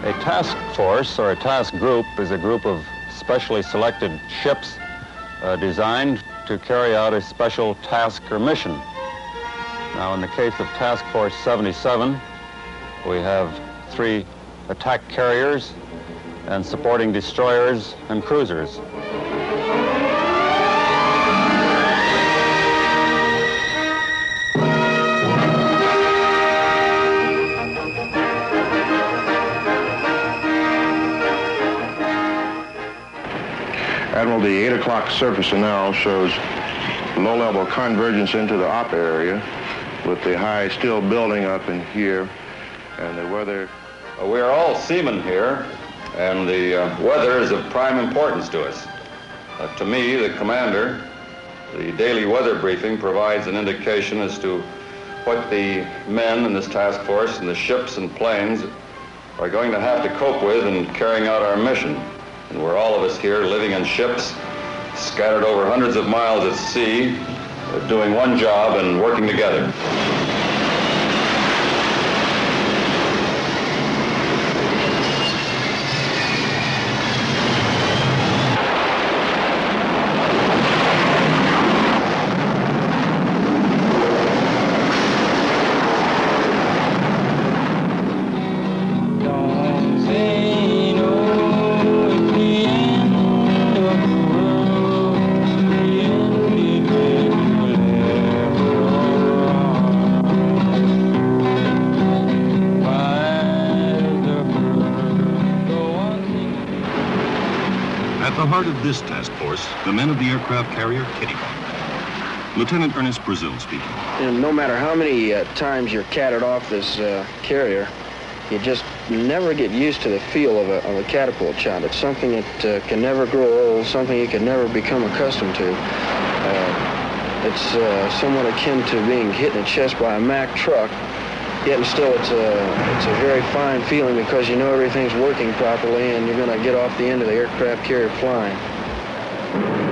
A task force or a task group is a group of specially selected ships designed to carry out a special task or mission. Now, in the case of Task Force 77, we have 3 attack carriers and supporting destroyers and cruisers. Admiral, the 8 o'clock surface now shows low-level convergence into the op area with the high still building up in here and the weather. We are all seamen here, and the weather is of prime importance to us. To me, the commander, the daily weather briefing provides an indication as to what the men in this task force and the ships and planes are going to have to cope with in carrying out our mission. And we're all of us here living in ships, scattered over hundreds of miles at sea, doing one job and working together. At the heart of this task force, the men of the aircraft carrier Kitty Hawk. Lieutenant Ernest Brazil speaking. And no matter how many times you're catted off this carrier, you just never get used to the feel of a catapult shot. It's something that can never grow old, something you can never become accustomed to. It's somewhat akin to being hit in the chest by a Mack truck, yet still it's a very fine feeling because you know everything's working properly and you're going to get off the end of the aircraft carrier flying.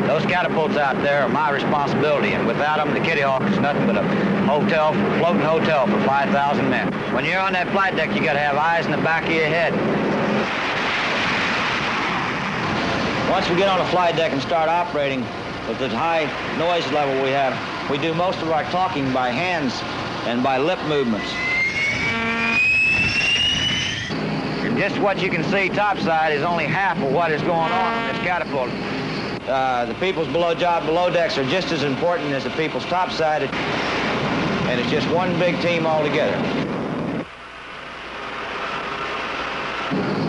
Those catapults out there are my responsibility, and without them, the Kitty Hawk is nothing but a hotel, floating hotel for 5,000 men. When you're on that flight deck, you got to have eyes in the back of your head. Once we get on the flight deck and start operating with the high noise level we have, we do most of our talking by hands and by lip movements. And just what you can see topside is only half of what is going on this catapult. The people's below decks are just as important as the people's topside, and it's just one big team altogether.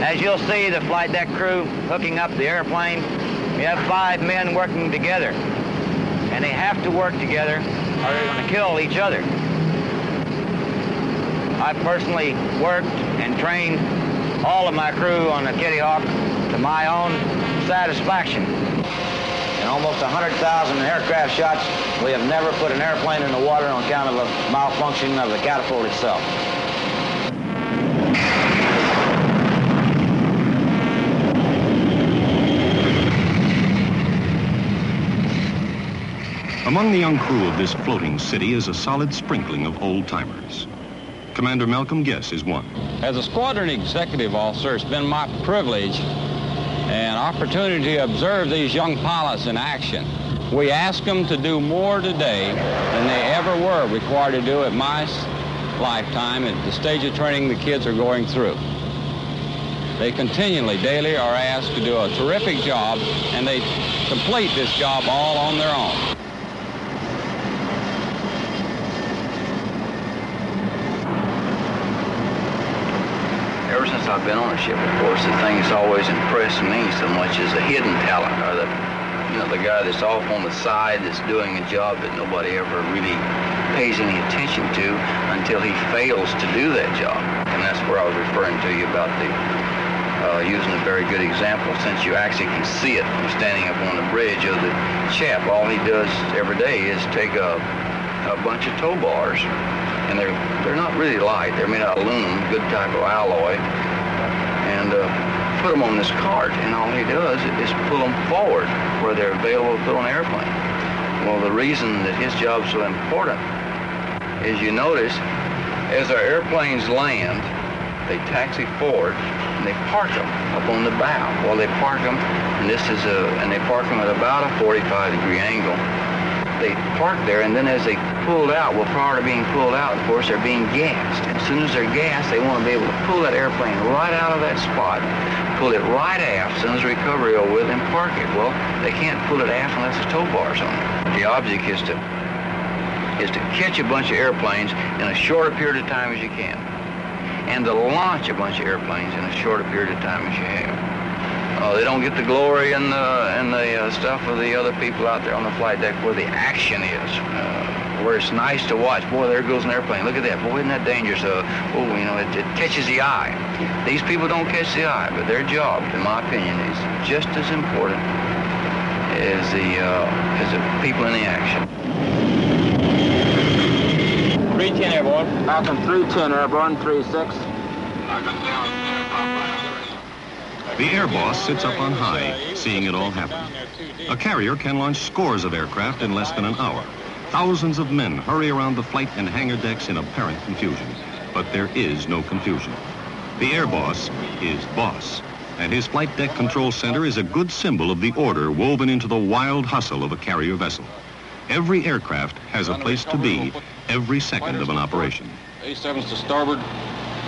As you'll see, the flight deck crew hooking up the airplane, we have 5 men working together, and they have to work together or they're going to kill each other. I personally worked and trained all of my crew on the Kitty Hawk to my own satisfaction. In almost 100,000 aircraft shots, we have never put an airplane in the water on account of a malfunction of the catapult itself. Among the young crew of this floating city is a solid sprinkling of old-timers. Commander Malcolm Guess is one. As a squadron executive officer, it's been my privilege and opportunity to observe these young pilots in action. We ask them to do more today than they ever were required to do at my lifetime at the stage of training the kids are going through. They continually, daily, are asked to do a terrific job, and they complete this job all on their own. Ever since I've been on a ship, of course, the thing that's always impressed me so much is the hidden talent, or the guy that's off on the side that's doing a job that nobody ever really pays any attention to until he fails to do that job. And that's where I was referring to you about the using a very good example, since you actually can see it from standing up on the bridge of the chap. All he does every day is take a bunch of tow bars, and they're not really light. They're made out of aluminum, good type of alloy, and put them on this cart, and all he does is pull them forward where they're available to put on the airplane. Well, the reason that his job's so important is, you notice, as our airplanes land, they taxi forward, and they park them up on the bow. Well, they park them, and they park them at about a 45-degree angle. They park there, and then as they pulled out, well, prior to being pulled out, of course, they're being gassed. And as soon as they're gassed, they want to be able to pull that airplane right out of that spot, pull it right aft, as soon as recovery over with, and park it. Well, they can't pull it aft unless the tow bar's on it. The object is to catch a bunch of airplanes in as short a period of time as you can, and to launch a bunch of airplanes in as short a period of time as you have. They don't get the glory and the stuff of the other people out there on the flight deck where the action is, where it's nice to watch. Boy, there goes an airplane. Look at that. Boy, isn't that dangerous? It catches the eye. These people don't catch the eye, but their job, in my opinion, is just as important as the people in the action. 310 airborne. Falcon 310 airborne, 36. The air boss sits up on high, seeing it all happen. A carrier can launch scores of aircraft in less than an hour. Thousands of men hurry around the flight and hangar decks in apparent confusion. But there is no confusion. The air boss is boss, and his flight deck control center is a good symbol of the order woven into the wild hustle of a carrier vessel. Every aircraft has a place to be every second of an operation. A7's to starboard,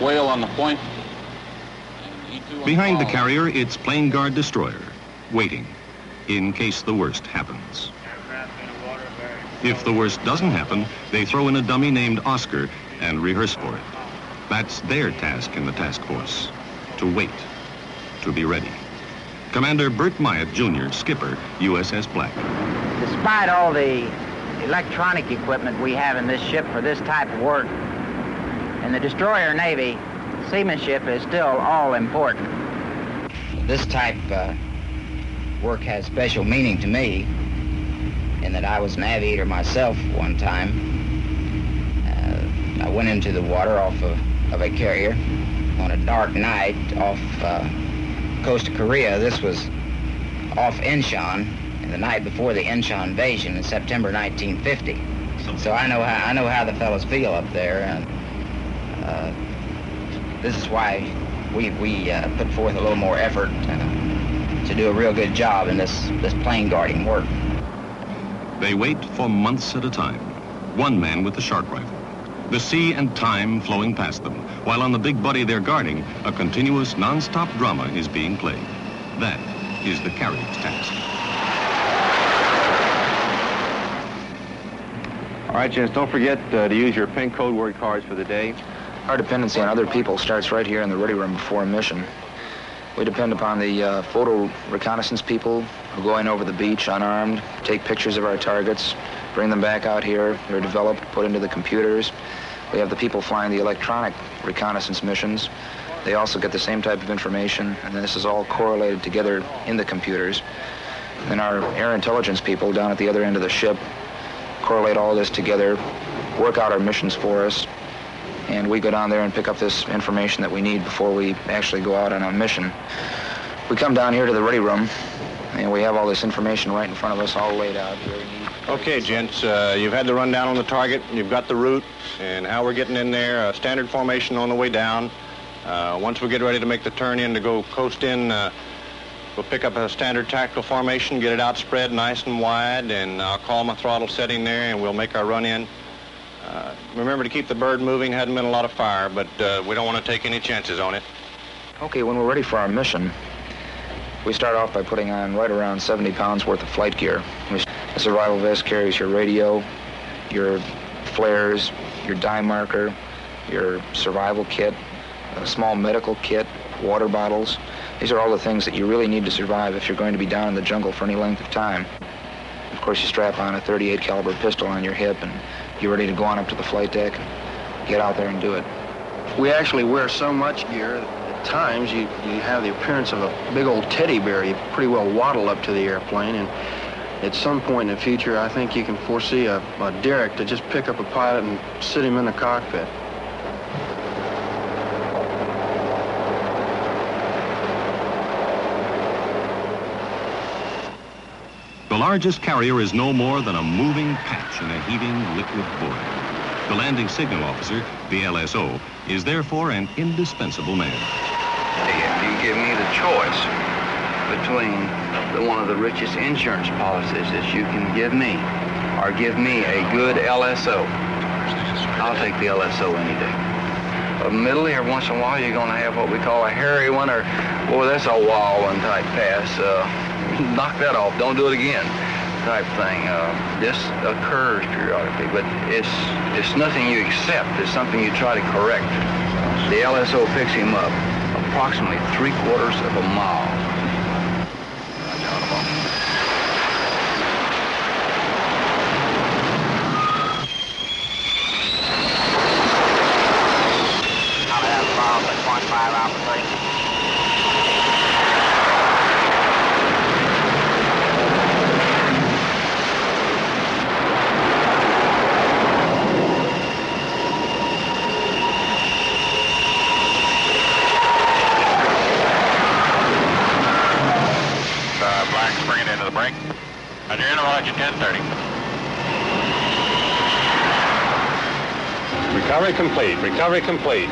whale on the point. Behind the carrier, it's plane guard destroyer, waiting, in case the worst happens. If the worst doesn't happen, they throw in a dummy named Oscar and rehearse for it. That's their task in the task force, to wait, to be ready. Commander Bert Myatt, Jr., skipper, USS Black. Despite all the electronic equipment we have in this ship for this type of work, in the destroyer Navy, seamanship is still all important. This type work has special meaning to me in that I was an aviator myself one time. I went into the water off of a carrier on a dark night off coast of Korea. This was off Incheon, and the night before the Incheon invasion in September 1950. So I know how the fellows feel up there, and this is why we put forth a little more effort to do a real good job in this plane guarding work. They wait for months at a time. One man with the shark rifle. The sea and time flowing past them, while on the big buddy they're guarding, a continuous non-stop drama is being played. That is the carrier's task. All right, gents, don't forget to use your pink code word cards for the day. Our dependency on other people starts right here in the ready room before a mission. We depend upon the photo reconnaissance people who go in over the beach unarmed, take pictures of our targets, bring them back out here. They're developed, put into the computers. We have the people flying the electronic reconnaissance missions. They also get the same type of information, and this is all correlated together in the computers. Then our air intelligence people down at the other end of the ship correlate all this together, work out our missions for us, and we go down there and pick up this information that we need before we actually go out on a mission. We come down here to the ready room, and we have all this information right in front of us, all laid out here. Okay, gents, you've had the rundown on the target, you've got the route, and how we're getting in there, standard formation on the way down. Once we get ready to make the turn in to go coast in, we'll pick up a standard tactical formation, get it outspread nice and wide, and I'll call my throttle setting there, and we'll make our run in. Remember to keep the bird moving. Hadn't been a lot of fire, but we don't want to take any chances on it. Okay, when we're ready for our mission, we start off by putting on right around 70 pounds worth of flight gear. The survival vest carries your radio, your flares, your dye marker, your survival kit, a small medical kit, water bottles. These are all the things that you really need to survive if you're going to be down in the jungle for any length of time. Of course, you strap on a .38 caliber pistol on your hip, and you're ready to go on up to the flight deck, get out there and do it. We actually wear so much gear that at times you have the appearance of a big old teddy bear. You pretty well waddle up to the airplane, and at some point in the future, I think you can foresee a derrick to just pick up a pilot and sit him in the cockpit. The largest carrier is no more than a moving patch in a heaving liquid void. The landing signal officer, the LSO, is therefore an indispensable man. give me the choice between one of the richest insurance policies that you can give me, or give me a good LSO, I'll take the LSO any day. Middle, every once in a while, you're going to have what we call a hairy one, or, boy, that's a wild one type pass. Knock that off. Don't do it again type thing. This occurs periodically, but it's nothing you accept. It's something you try to correct. The LSO picks him up approximately 3/4 of a mile. Bring it into the brake. On your interval at your 10:30. Recovery complete. Recovery complete.